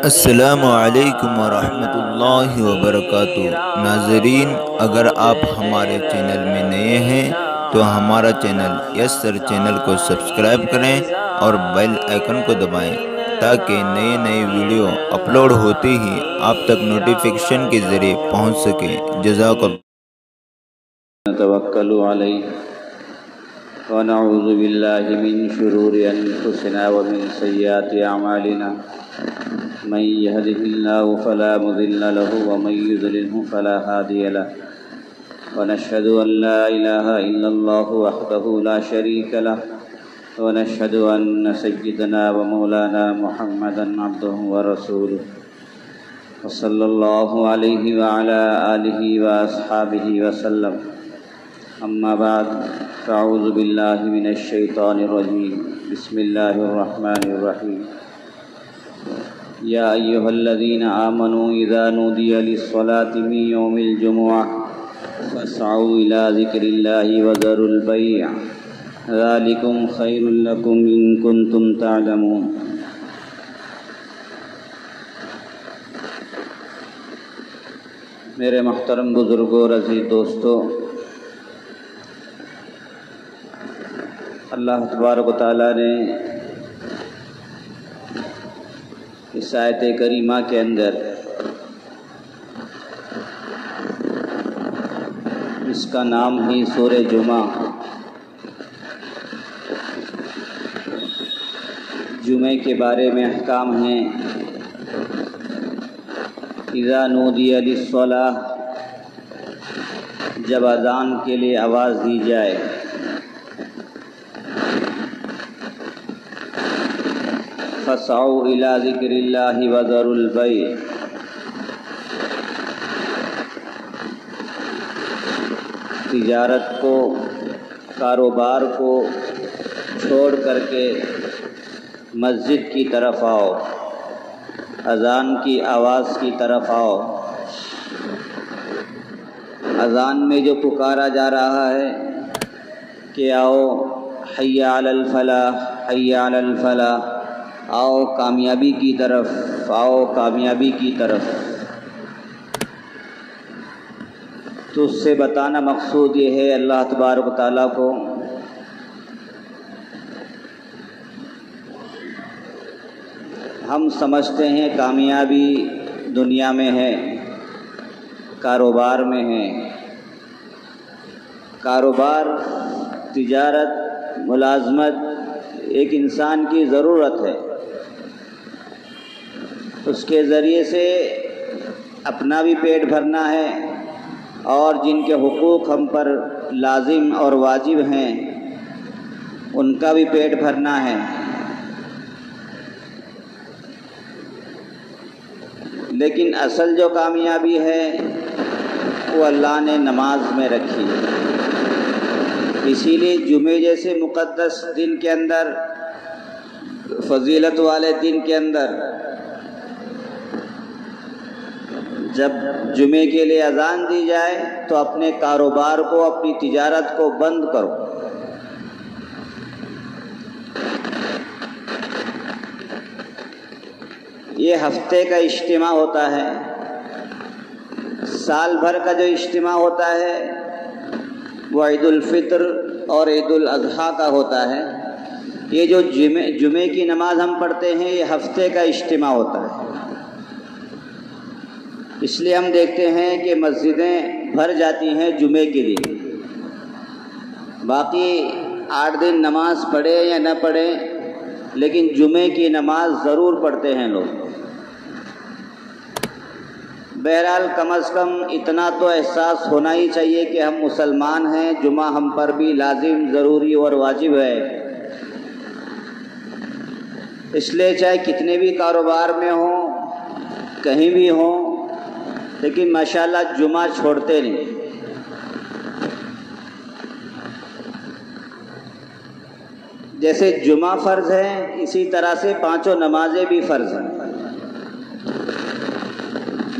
السلام علیکم ورحمۃ اللہ وبرکاتہ۔ ناظرین، اگر آپ ہمارے چینل میں نئے ہیں تو ہمارا چینل یس سر چینل کو سبسکرائب کریں اور بیل آئیکن کو دبائیں تاکہ نئے ویڈیو اپلوڈ ہوتے ہی آپ تک نوٹیفیکیشن کے ذریعے پہنچ سکے۔ جزاک اللہ۔ نتوکل علیہ ونعوذ باللہ من شرور انفسنا ومن سیئات اعمالنا من يهده الله فلا مضل له ومن يضلله فلا هادي له ونشهد ان لا اله الا الله وحده لا شريك له ونشهد ان سيدنا ومولانا محمدا عبده ورسوله وصلى الله عليه وعلى آله وأصحابه وسلم. أما بعد فأعوذ بالله من الشيطان الرجيم. بسم الله الرحمن الرحيم. يا أيها الذين آمنوا إذا نودي للصلاة من يوم الجمعة فاسعوا إلى ذكر الله وذروا البيع ذلكم خير لكم إن كنتم تعلمون. میرے محترم بزرگوں اور عزیز دوستو، اللہ تبارک و تعالیٰ نے اس آیت کریمہ کے اندر اس کا نام ہی سورہ جمعہ، جمعے کے بارے میں احکام ہیں۔ اذا نودی للصلاۃ، جب اذان کے لیے آواز دی جائے، فاسعوا الی ذکر اللہ وذروا البیع، تجارت کو، کاروبار کو چھوڑ کر کے مسجد کی طرف آؤ، اذان کی آواز کی طرف آؤ۔ اذان میں جو پکارا جا رہا ہے کہ آؤ حی علی الفلاح، حی علی الفلاح، آؤ کامیابی کی طرف، آؤ کامیابی کی طرف، تو اس سے بتانا مقصود یہ ہے اللہ تبارک و تعالیٰ کو ہم سمجھتے ہیں کامیابی دنیا میں ہے، کاروبار میں ہے۔ کاروبار، تجارت، ملازمت ایک انسان کی ضرورت ہے، اس کے ذریعے سے اپنا بھی پیٹ بھرنا ہے اور جن کے حقوق ہم پر لازم اور واجب ہیں ان کا بھی پیٹ بھرنا ہے۔ لیکن اصل جو کامیابی ہے وہ اللہ نے نماز میں رکھی۔ اسی لیے جمعے جیسے مقدس دن کے اندر، فضیلت والے دن کے اندر، جب جمعے کے لیے اذان دی جائے تو اپنے کاروبار کو، اپنی تجارت کو بند کرو۔ یہ ہفتے کا اجتماع ہوتا ہے، سال بھر کا جو اجتماع ہوتا ہے وہ عید الفطر اور عید الاضحیٰ کا ہوتا ہے۔ یہ جو جمعے کی نماز ہم پڑھتے ہیں یہ ہفتے کا اجتماع ہوتا ہے۔ اس لیے ہم دیکھتے ہیں کہ مسجدیں بھر جاتی ہیں جمعے کے لیے، باقی 8 دن نماز پڑھے یا نہ پڑھے لیکن جمعے کی نماز ضرور پڑھتے ہیں لوگ۔ بہرحال کم از کم اتنا تو احساس ہونا ہی چاہیے کہ ہم مسلمان ہیں، جمعہ ہم پر بھی لازم، ضروری اور واجب ہے۔ اس لیے چاہے کتنے بھی کاروبار میں ہوں، کہیں بھی ہوں، لیکن ماشاءاللہ جمعہ چھوڑتے نہیں۔ جیسے جمعہ فرض ہے اسی طرح سے 5 نمازیں بھی فرض ہیں۔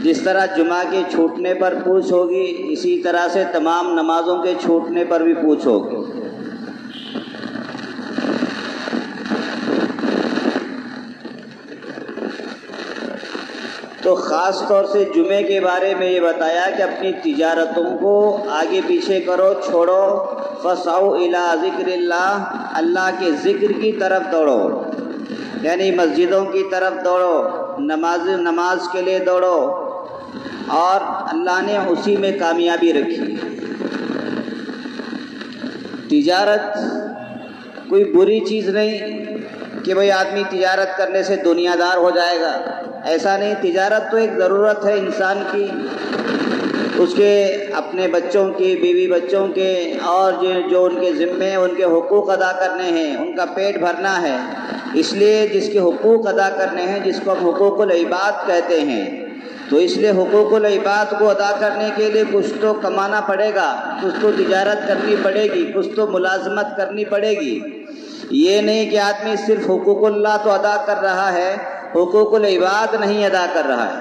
جس طرح جمعہ کے چھوٹنے پر پوچھ ہوگی اسی طرح سے تمام نمازوں کے چھوٹنے پر بھی پوچھ ہوگی۔ تو خاص طور سے جمعے کے بارے میں یہ بتایا کہ اپنی تجارتوں کو آگے پیچھے کرو، چھوڑو، فسعوا الی ذکر اللہ، اللہ کے ذکر کی طرف دوڑو، یعنی مسجدوں کی طرف دوڑو، نماز کے لیے دوڑو، اور اللہ نے اسی میں کامیابی رکھی۔ تجارت کوئی بری چیز نہیں کہ بھئی آدمی تجارت کرنے سے دنیا دار ہو جائے گا، ایسا نہیں۔ تجارت تو ایک ضرورت ہے انسان کی، اس کے اپنے بچوں کی، بیوی بچوں کے، اور جو ان کے ذمے ان کے حقوق ادا کرنے ہیں، ان کا پیٹ بھرنا ہے، اس لیے جس کے حقوق ادا کرنے ہیں، جس کو ہم حقوق العباد کہتے ہیں، تو اس لیے حقوق العباد کو ادا کرنے کے لیے کچھ تو کمانا پڑے گا، کچھ تو تجارت کرنی پڑے گی، کچھ تو ملازمت کرنی پڑے گی۔ یہ نہیں کہ آدمی صرف حقوق اللہ تو ادا کر رہا ہے، حقوق العباد نہیں ادا کر رہا ہے،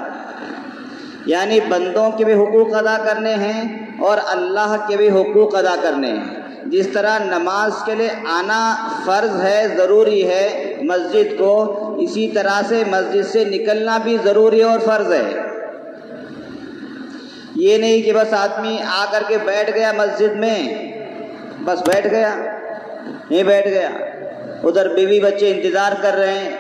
یعنی بندوں کے بھی حقوق ادا کرنے ہیں اور اللہ کے بھی حقوق ادا کرنے ہیں۔ جس طرح نماز کے لیے آنا فرض ہے، ضروری ہے مسجد کو، اسی طرح سے مسجد سے نکلنا بھی ضروری اور فرض ہے۔ یہ نہیں کہ بس آدمی آ کر کے بیٹھ گیا مسجد میں، بس بیٹھ گیا، نہیں بیٹھ گیا، ادھر بیوی بچے انتظار کر رہے ہیں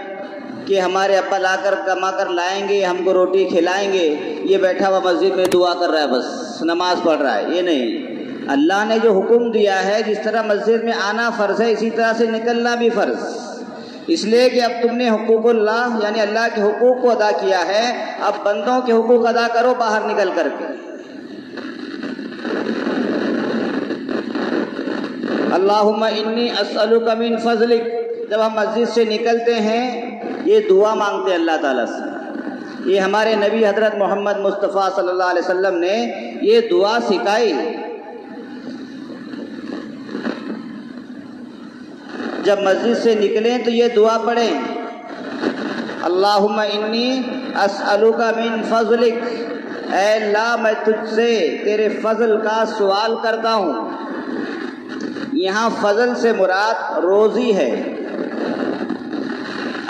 کہ ہمارے ابا لا کر کما کر لائیں گے، ہم کو روٹی کھلائیں گے، یہ بیٹھا ہوا مسجد میں دعا کر رہا ہے، بس نماز پڑھ رہا ہے۔ یہ نہیں، اللہ نے جو حکم دیا ہے، جس طرح مسجد میں آنا فرض ہے، اسی طرح سے نکلنا بھی فرض، اس لیے کہ اب تم نے حقوق اللہ یعنی اللہ کے حقوق کو ادا کیا ہے، اب بندوں کے حقوق ادا کرو باہر نکل کر کے۔ اللہم انی اسألک من فضلک، جب ہم مسجد سے نکلتے ہیں یہ دعا مانگتے ہیں اللہ تعالیٰ سے۔ یہ ہمارے نبی حضرت محمد مصطفیٰ صلی اللہ علیہ وسلم نے یہ دعا سکھائی۔ جب مسجد سے نکلیں تو یہ دعا پڑھیں، اللہم انی اسألک من فضلک، اے اللہ میں تجھ سے تیرے فضل کا سوال کرتا ہوں۔ یہاں فضل سے مراد روزی ہے۔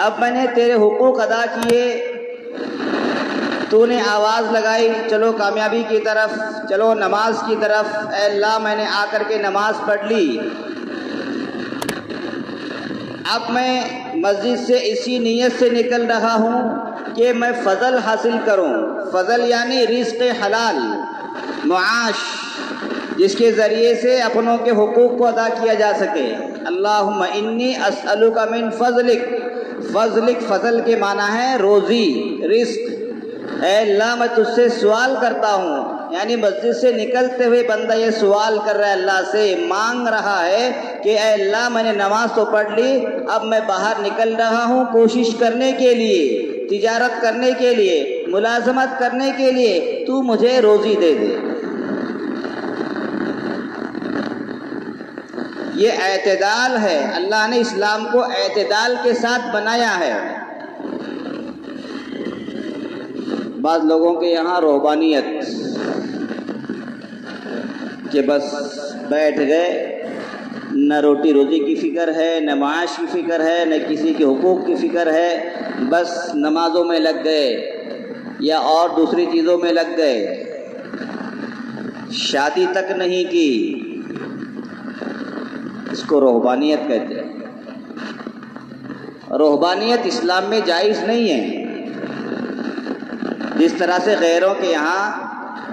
اب میں نے تیرے حقوق ادا کیے، تو نے آواز لگائی چلو کامیابی کی طرف، چلو نماز کی طرف، اے اللہ میں نے آ کر کے نماز پڑھ لی، اب میں مسجد سے اسی نیت سے نکل رہا ہوں کہ میں فضل حاصل کروں۔ فضل یعنی رزق حلال، معاش، جس کے ذریعے سے اپنوں کے حقوق کو ادا کیا جا سکے۔ اللہم انی اسألک من فضلک، فضلک فضل کے معنی ہے روزی، رزق۔ اے اللہ میں تجھ سے سوال کرتا ہوں، یعنی مسجد سے نکلتے ہوئے بندہ یہ سوال کر رہا ہے، اللہ سے مانگ رہا ہے کہ اے اللہ میں نے نماز تو پڑھ لی، اب میں باہر نکل رہا ہوں کوشش کرنے کے لیے، تجارت کرنے کے لیے، ملازمت کرنے کے لیے، تو مجھے روزی دے دے۔ یہ اعتدال ہے، اللہ نے اسلام کو اعتدال کے ساتھ بنایا ہے۔ بعض لوگوں کے یہاں روحانیت کہ بس بیٹھ گئے، نہ روٹی روزی کی فکر ہے، نہ معاش کی فکر ہے، نہ کسی کے حقوق کی فکر ہے، بس نمازوں میں لگ گئے یا اور دوسری چیزوں میں لگ گئے، شادی تک نہیں کی، اس کو روحانیت کہتے ہیں۔ روحانیت اسلام میں جائز نہیں ہے۔ جس طرح سے غیروں کے یہاں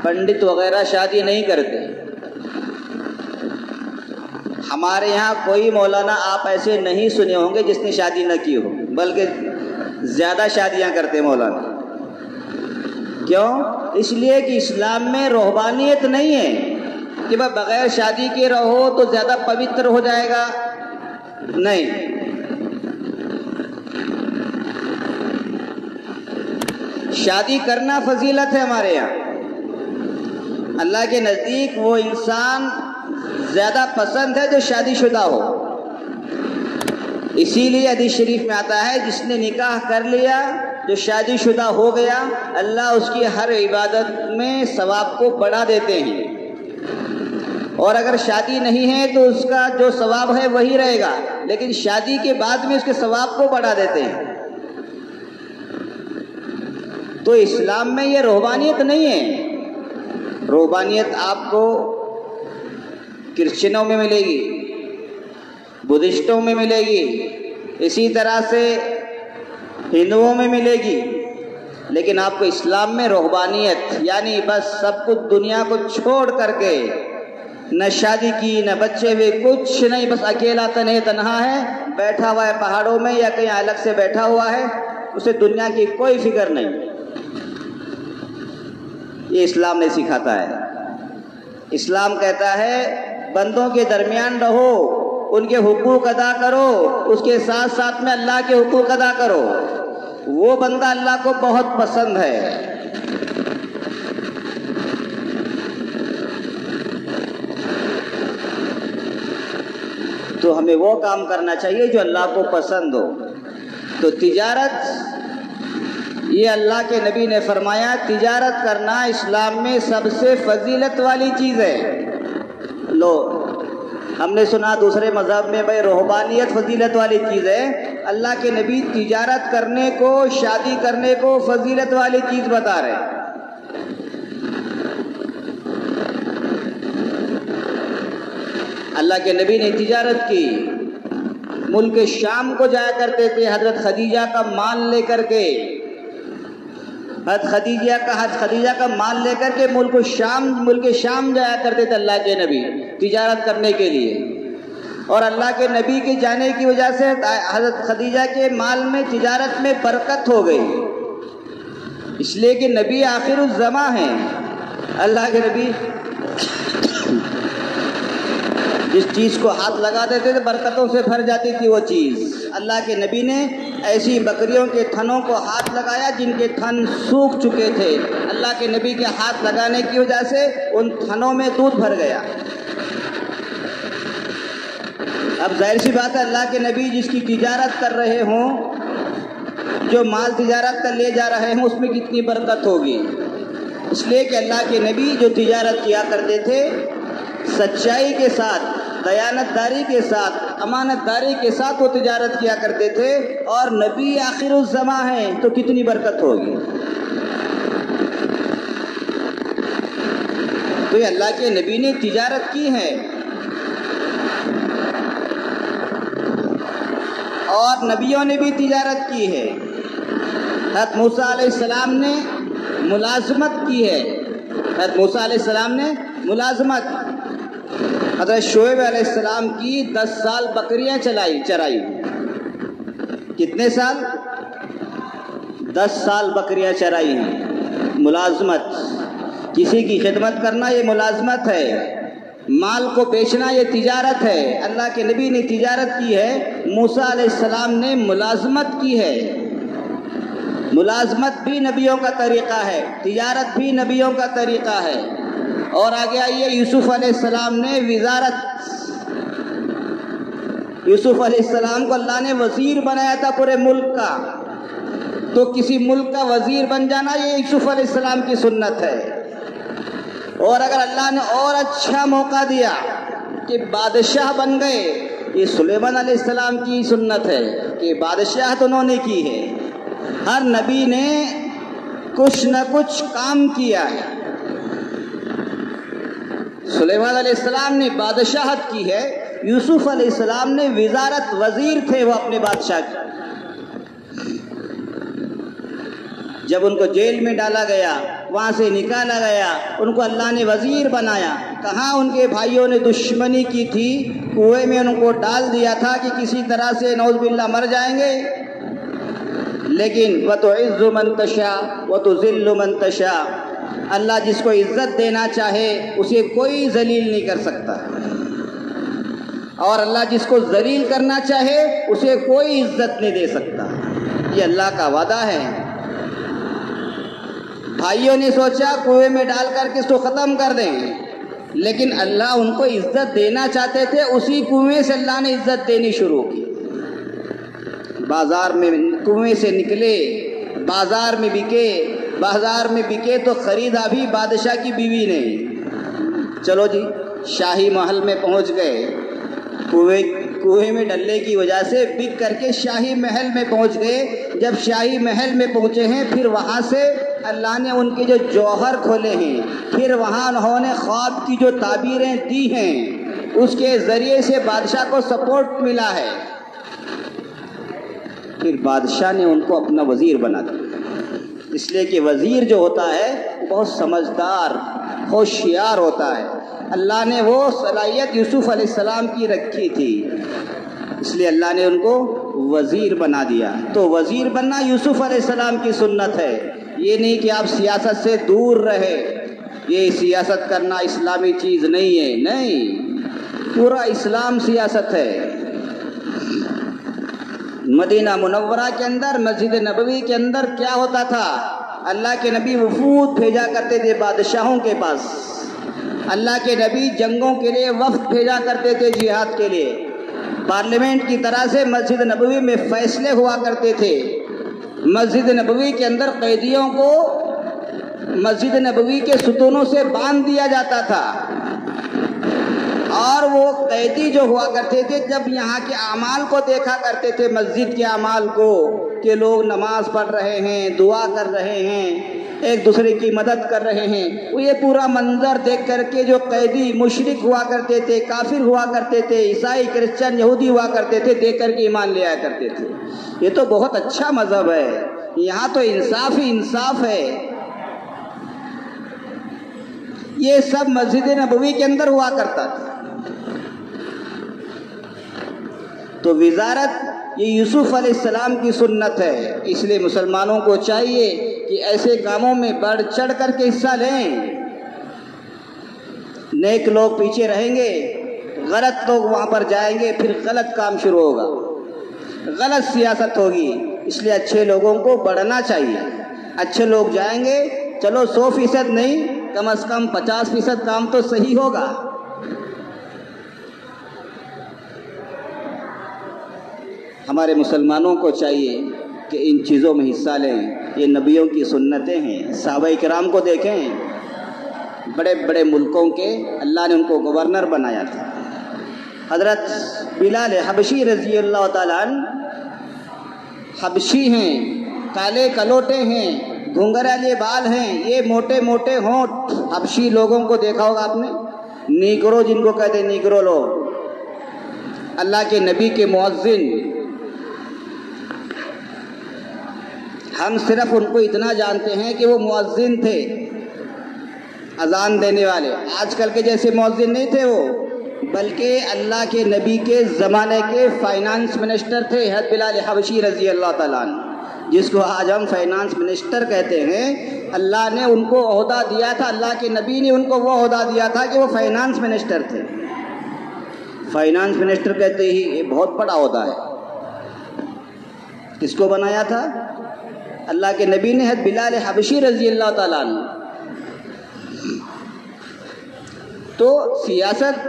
پنڈت وغیرہ شادی نہیں کرتے، ہمارے یہاں کوئی مولانا آپ ایسے نہیں سنے ہوں گے جس نے شادی نہ کی ہو، بلکہ زیادہ شادیاں کرتے مولانا۔ کیوں؟ اس لیے کہ اسلام میں روحانیت نہیں ہے کہ بغیر شادی کے رہو تو زیادہ پوتر ہو جائے گا، نہیں۔ شادی کرنا فضیلت ہے ہمارے یہاں، اللہ کے نزدیک وہ انسان زیادہ پسند ہے جو شادی شدہ ہو۔ اسی لیے حدیث شریف میں آتا ہے جس نے نکاح کر لیا، جو شادی شدہ ہو گیا، اللہ اس کی ہر عبادت میں ثواب کو بڑھا دیتے ہیں، اور اگر شادی نہیں ہے تو اس کا جو ثواب ہے وہی رہے گا، لیکن شادی کے بعد میں اس کے ثواب کو بڑھا دیتے ہیں۔ تو اسلام میں یہ روحانیت نہیں ہے۔ روحانیت آپ کو کرسچنوں میں ملے گی، بدھسٹوں میں ملے گی، اسی طرح سے ہندوؤں میں ملے گی، لیکن آپ کو اسلام میں روحانیت یعنی بس سب کچھ دنیا کو چھوڑ کر کے، نہ شادی کی نہ بچے ہوئے، کچھ نہیں، بس اکیلا تنہا ہے، بیٹھا ہوا ہے پہاڑوں میں یا کہیں الگ سے بیٹھا ہوا ہے، اسے دنیا کی کوئی فکر نہیں۔ یہ اسلام نہیں سکھاتا ہے۔ اسلام کہتا ہے بندوں کے درمیان رہو، ان کے حقوق ادا کرو، اس کے ساتھ ساتھ میں اللہ کے حقوق ادا کرو۔ وہ بندہ اللہ کو بہت پسند ہے۔ تو ہمیں وہ کام کرنا چاہیے جو اللہ کو پسند ہو۔ تو تجارت، یہ اللہ کے نبی نے فرمایا تجارت کرنا اسلام میں سب سے فضیلت والی چیز ہے۔ لو، ہم نے سنا دوسرے مذہب میں بھائی روحانیت فضیلت والی چیز ہے، اللہ کے نبی تجارت کرنے کو، شادی کرنے کو فضیلت والی چیز بتا رہے ہیں۔ اللہ کے نبی نے تجارت کی، ملک شام کو جایا کرتے تھے حضرت خدیجہ کا مال لے کر کے، حضرت خدیجہ کا مال لے کر کے ملک شام جایا کرتے تھے اللہ کے نبی تجارت کرنے کے لیے، اور اللہ کے نبی کے جانے کی وجہ سے حضرت خدیجہ کے مال میں، تجارت میں برکت ہو گئی، اس لیے کہ نبی آخر الزماں ہیں۔ اللہ کے نبی جس چیز کو ہاتھ لگا دیتے تھے برکتوں سے بھر جاتی تھی وہ چیز۔ اللہ کے نبی نے ایسی بکریوں کے تھنوں کو ہاتھ لگایا جن کے تھن سوکھ چکے تھے، اللہ کے نبی کے ہاتھ لگانے کی وجہ سے ان تھنوں میں دودھ بھر گیا۔ اب ظاہر سی بات ہے اللہ کے نبی جس کی تجارت کر رہے ہوں، جو مال تجارت کر لے جا رہے ہوں، اس میں کتنی برکت ہوگی۔ اس لیے کہ اللہ کے نبی جو تجارت کیا کرتے تھے سچائی کے ساتھ، دیانت داری کے ساتھ، امانت داری کے ساتھ وہ تجارت کیا کرتے تھے، اور نبی آخر الزماں ہیں تو کتنی برکت ہوگی۔ تو یہ اللہ کے نبی نے تجارت کی ہے، اور نبیوں نے بھی تجارت کی ہے۔ حضرت موسیٰ علیہ السلام نے ملازمت کی ہے، حضرت موسیٰ علیہ السلام نے ملازمت، حضرت شعیب علیہ السلام کی 10 سال بکریاں چرائی۔ کتنے سال؟ 10 سال بکریاں چرائی ہیں۔ ملازمت، کسی کی خدمت کرنا یہ ملازمت ہے، مال کو بیچنا یہ تجارت ہے۔ اللہ کے نبی نے تجارت کی ہے، موسیٰ علیہ السلام نے ملازمت کی ہے۔ ملازمت بھی نبیوں کا طریقہ ہے، تجارت بھی نبیوں کا طریقہ ہے۔ اور آگے آئیے، یوسف علیہ السلام نے وزارت، یوسف علیہ السلام کو اللہ نے وزیر بنایا تھا پورے ملک کا، تو کسی ملک کا وزیر بن جانا یہ یوسف علیہ السلام کی سنت ہے۔ اور اگر اللہ نے اور اچھا موقع دیا کہ بادشاہ بن گئے، یہ سلیمان علیہ السلام کی سنت ہے کہ بادشاہت انہوں نے کی ہے۔ ہر نبی نے کچھ نہ کچھ کام کیا ہے۔ سلیمان علیہ السلام نے بادشاہت کی ہے، یوسف علیہ السلام نے وزارت، وزیر تھے وہ اپنے بادشاہ کے۔ جب ان کو جیل میں ڈالا گیا، وہاں سے نکالا گیا، ان کو اللہ نے وزیر بنایا۔ کہاں ان کے بھائیوں نے دشمنی کی تھی، کنویں میں ان کو ڈال دیا تھا کہ کسی طرح سے نعوذ باللہ مر جائیں گے، لیکن وَتُعِزُّ مَن تَشَاءُ وَتُذِلُّ مَن تَشَاءُ، اللہ جس کو عزت دینا چاہے اسے کوئی ذلیل نہیں کر سکتا، اور اللہ جس کو ذلیل کرنا چاہے اسے کوئی عزت نہیں دے سکتا۔ یہ اللہ کا وعدہ ہے۔ بھائیوں نے سوچا کنویں میں ڈال کر کے اس کو ختم کر دیں گے، لیکن اللہ ان کو عزت دینا چاہتے تھے، اسی کنویں سے اللہ نے عزت دینی شروع کی۔ بازار میں کنویں سے نکلے، بازار میں بکے، بازار میں بکے تو خریدا بھی بادشاہ کی بیوی نے۔ چلو جی، شاہی محل میں پہنچ گئے، کنویں میں ڈلنے کی وجہ سے بک کر کے شاہی محل میں پہنچ گئے۔ جب شاہی محل میں پہنچے ہیں پھر وہاں سے اللہ نے ان کے جو جوہر کھولے ہیں، پھر وہاں انہوں نے خواب کی جو تعبیریں دی ہیں اس کے ذریعے سے بادشاہ کو سپورٹ ملا ہے، پھر بادشاہ نے ان کو اپنا وزیر بنا دیا، اس لیے کہ وزیر جو ہوتا ہے بہت سمجھدار ہوشیار ہوتا ہے۔ اللہ نے وہ صلاحیت یوسف علیہ السلام کی رکھی تھی، اس لیے اللہ نے ان کو وزیر بنا دیا۔ تو وزیر بننا یوسف علیہ السلام کی سنت ہے، یہ نہیں کہ آپ سیاست سے دور رہے، یہ سیاست کرنا اسلامی چیز نہیں ہے، نہیں، پورا اسلام سیاست ہے۔ مدینہ منورہ کے اندر، مسجد نبوی کے اندر کیا ہوتا تھا؟ اللہ کے نبی وفود بھیجا کرتے تھے بادشاہوں کے پاس، اللہ کے نبی جنگوں کے لیے وفد بھیجا کرتے تھے، جہاد کے لیے، پارلیمنٹ کی طرح سے مسجد نبوی میں فیصلے ہوا کرتے تھے۔ مسجد نبوی کے اندر قیدیوں کو مسجد نبوی کے ستونوں سے باندھ دیا جاتا تھا، اور وہ قیدی جو ہوا کرتے تھے جب یہاں کے اعمال کو دیکھا کرتے تھے، مسجد کے اعمال کو، کہ لوگ نماز پڑھ رہے ہیں، دعا کر رہے ہیں، ایک دوسرے کی مدد کر رہے ہیں، وہ یہ پورا منظر دیکھ کر کے جو قیدی مشرک ہوا کرتے تھے، کافر ہوا کرتے تھے، عیسائی، کرسچن، یہودی ہوا کرتے تھے، دیکھ کر کے ایمان لے آیا کرتے تھے۔ یہ تو بہت اچھا مذہب ہے، یہاں تو انصاف ہی انصاف ہے۔ یہ سب مسجد نبوی کے اندر ہوا کرتا تھا۔ تو وزارت یہ یوسف علیہ السلام کی سنت ہے، اس لیے مسلمانوں کو چاہیے کہ ایسے کاموں میں بڑھ چڑھ کر کے حصہ لیں۔ نیک لوگ پیچھے رہیں گے، غلط لوگ وہاں پر جائیں گے، پھر غلط کام شروع ہوگا، غلط سیاست ہوگی۔ اس لیے اچھے لوگوں کو بڑھنا چاہیے، اچھے لوگ جائیں گے، چلو 100% نہیں، کم از کم 50% کام تو صحیح ہوگا۔ ہمارے مسلمانوں کو چاہیے کہ ان چیزوں میں حصہ لیں، یہ نبیوں کی سنتیں ہیں۔ صحابہ کرام کو دیکھیں، بڑے بڑے ملکوں کے اللہ نے ان کو گورنر بنایا تھا۔ حضرت بلال حبشی رضی اللہ تعالیٰ عنہ حبشی ہیں، کالے کلوٹے ہیں، گھنگرالے بال ہیں، یہ موٹے موٹے ہونٹ، حبشی لوگوں کو دیکھا ہوگا آپ نے، نیگرو جن کو کہتے ہیں، نیگرو لوگ، اللہ کے نبی کے مؤذن۔ ہم صرف ان کو اتنا جانتے ہیں کہ وہ مؤذن تھے، اذان دینے والے، آج کل کے جیسے مؤذن نہیں تھے وہ، بلکہ اللہ کے نبی کے زمانے کے فائنانس منسٹر تھے حضرت بلال حبشی رضی اللہ تعالیٰ عنہ، جس کو آج ہم فائنانس منسٹر کہتے ہیں۔ اللہ نے ان کو عہدہ دیا تھا، اللہ کے نبی نے ان کو وہ عہدہ دیا تھا کہ وہ فائنانس منسٹر تھے۔ فائنانس منسٹر کہتے ہی یہ بہت بڑا عہدہ ہے، کس کو بنایا تھا؟ اللہ کے نبی نے حضرت بلال حبشی رضی اللہ تعالیٰ عنہ۔ تو سیاست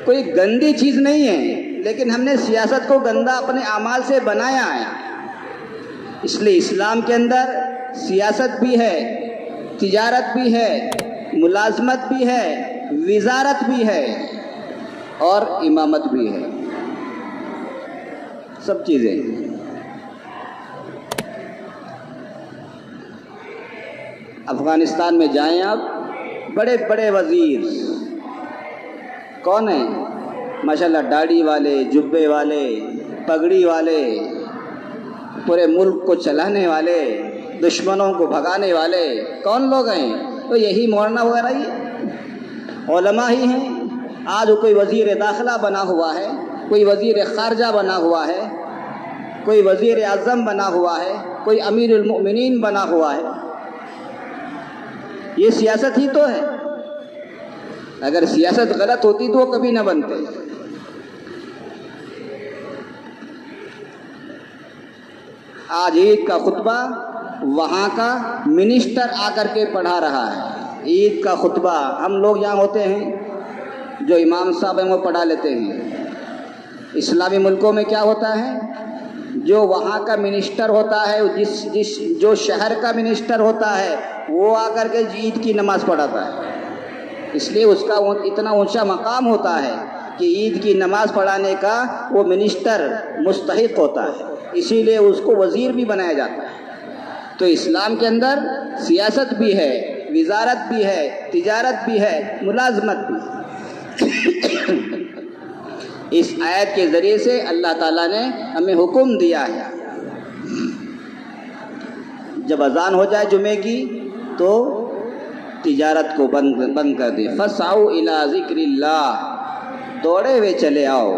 کوئی گندی چیز نہیں ہے، لیکن ہم نے سیاست کو گندا اپنے اعمال سے بنایا ہے۔ اس لیے اسلام کے اندر سیاست بھی ہے، تجارت بھی ہے، ملازمت بھی ہے، وزارت بھی ہے، اور امامت بھی ہے، سب چیزیں۔ افغانستان میں جائیں آپ، بڑے بڑے وزیر کون ہیں؟ ماشاءاللہ داڑھی والے، جبے والے، پگڑی والے، پورے ملک کو چلانے والے، دشمنوں کو بھگانے والے کون لوگ ہیں؟ تو یہی مولانا وغیرہ ہی علماء ہی ہیں۔ آج کوئی وزیر داخلہ بنا ہوا ہے، کوئی وزیر خارجہ بنا ہوا ہے، کوئی وزیر اعظم بنا ہوا ہے، کوئی امیر المؤمنین بنا ہوا ہے۔ یہ سیاست ہی تو ہے۔ اگر سیاست غلط ہوتی تو وہ کبھی نہ بنتے۔ آج عید کا خطبہ وہاں کا منسٹر آ کر کے پڑھا رہا ہے۔ عید کا خطبہ ہم لوگ یہاں ہوتے ہیں، جو امام صاحب ہیں وہ پڑھا لیتے ہیں۔ اسلامی ملکوں میں کیا ہوتا ہے؟ جو وہاں کا منسٹر ہوتا ہے، جو شہر کا منسٹر ہوتا ہے، وہ آ کر کے عید کی نماز پڑھاتا ہے۔ اس لیے اس کا اتنا اونچا مقام ہوتا ہے کہ عید کی نماز پڑھانے کا وہ منسٹر مستحق ہوتا ہے، اسی لیے اس کو وزیر بھی بنایا جاتا ہے۔ تو اسلام کے اندر سیاست بھی ہے، وزارت بھی ہے، تجارت بھی ہے، ملازمت بھی ہے۔ اس آیت کے ذریعے سے اللہ تعالیٰ نے ہمیں حکم دیا ہے، جب اذان ہو جائے جمعے کی تو تجارت کو بند کر دیں۔ فَاسْعَوْا إِلَىٰ ذِكْرِ اللَّهِ، دوڑے ہوئے چلے آؤ۔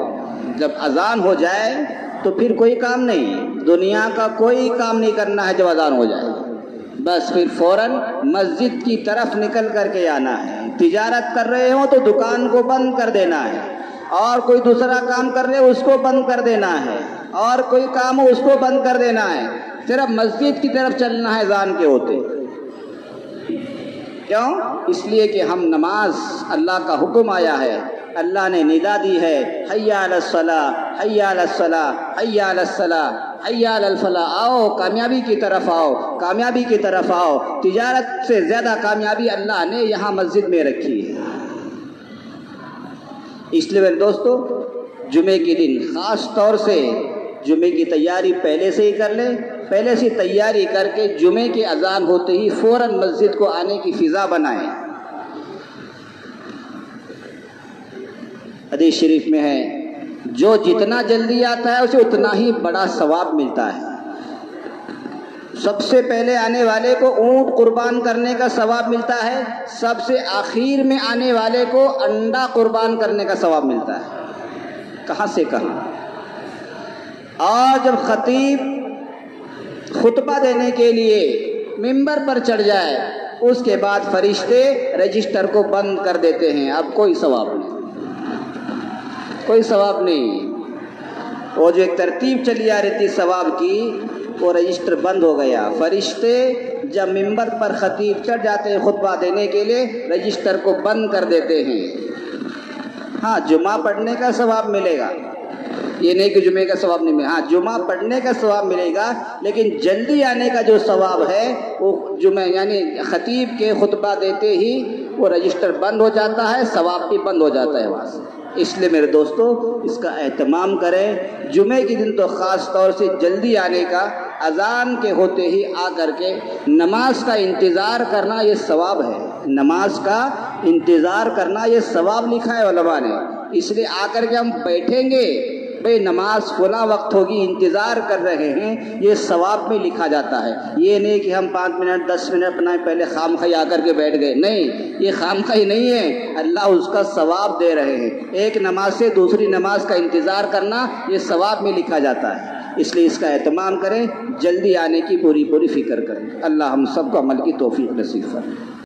جب اذان ہو جائے تو پھر کوئی کام نہیں، دنیا کا کوئی کام نہیں کرنا ہے۔ جب اذان ہو جائے بس پھر فوراً مسجد کی طرف نکل کر کے آنا ہے۔ تجارت کر رہے ہوں تو دکان کو بند کر دینا ہے، اور کوئی دوسرا کام کر رہے ہو اس کو بند کر دینا ہے، اور کوئی کام ہو اس کو بند کر دینا ہے، صرف مسجد کی طرف چلنا ہے اذان کے ہوتے۔ کیوں؟ اس لیے کہ ہم نماز، اللہ کا حکم آیا ہے، اللہ نے ندا دی ہے، حی علی الصلاۃ، حی علی الصلاۃ، حی علی الصلاۃ، حی علی الفلاح، آؤ کامیابی کی طرف آؤ، کامیابی کی طرف آؤ۔ تجارت سے زیادہ کامیابی اللہ نے یہاں مسجد میں رکھی ہے۔ اس لیے میرے دوستو، جمعے کے دن خاص طور سے جمعے کی تیاری پہلے سے ہی کر لیں، پہلے سے تیاری کر کے جمعے کی اذان ہوتے ہی فوراً مسجد کو آنے کی فضا بنائیں۔ حدیث شریف میں ہے، جو جتنا جلدی آتا ہے اسے اتنا ہی بڑا ثواب ملتا ہے۔ سب سے پہلے آنے والے کو اونٹ قربان کرنے کا ثواب ملتا ہے، سب سے آخر میں آنے والے کو انڈا قربان کرنے کا ثواب ملتا ہے۔ کہاں سے کہاں؟ اور جب خطیب خطبہ دینے کے لیے ممبر پر چڑھ جائے اس کے بعد فرشتے رجسٹر کو بند کر دیتے ہیں، اب کوئی ثواب نہیں، کوئی ثواب نہیں۔ وہ جو ایک ترتیب چلی آ رہی تھی ثواب کی، وہ رجسٹر بند ہو گیا۔ فرشتے جب ممبر پر خطیب چڑھ جاتے ہیں خطبہ دینے کے لیے، رجسٹر کو بند کر دیتے ہیں۔ ہاں، جمعہ پڑھنے کا ثواب ملے گا، یہ نہیں کہ جمعے کا ثواب نہیں ملے، ہاں جمعہ پڑھنے کا ثواب ملے گا، لیکن جلدی آنے کا جو ثواب ہے وہ جمعہ یعنی خطیب کے خطبہ دیتے ہی وہ رجسٹر بند ہو جاتا ہے، ثواب بھی بند ہو جاتا ہے وہاں سے۔ اس لیے میرے دوستو اس کا اہتمام کریں۔ جمعے کے دن تو خاص طور سے جلدی آنے کا، اذان کے ہوتے ہی آ کر کے نماز کا انتظار کرنا یہ ثواب ہے، نماز کا انتظار کرنا یہ ثواب لکھا ہے علماء نے۔ اس لیے آ کر کے ہم بیٹھیں گے، بھئی نماز فلاں وقت ہوگی، انتظار کر رہے ہیں، یہ ثواب میں لکھا جاتا ہے۔ یہ نہیں کہ ہم 5 منٹ 10 منٹ اپنا پہلے خامخواہ آ کر کے بیٹھ گئے، نہیں، یہ خامخواہ نہیں ہے، اللہ اس کا ثواب دے رہے ہیں۔ ایک نماز سے دوسری نماز کا انتظار کرنا یہ ثواب میں لکھا جاتا ہے۔ اس لیے اس کا اہتمام کریں، جلدی آنے کی پوری فکر کریں۔ اللہ ہم سب کو عمل کی توفیق نصیب فرمائے۔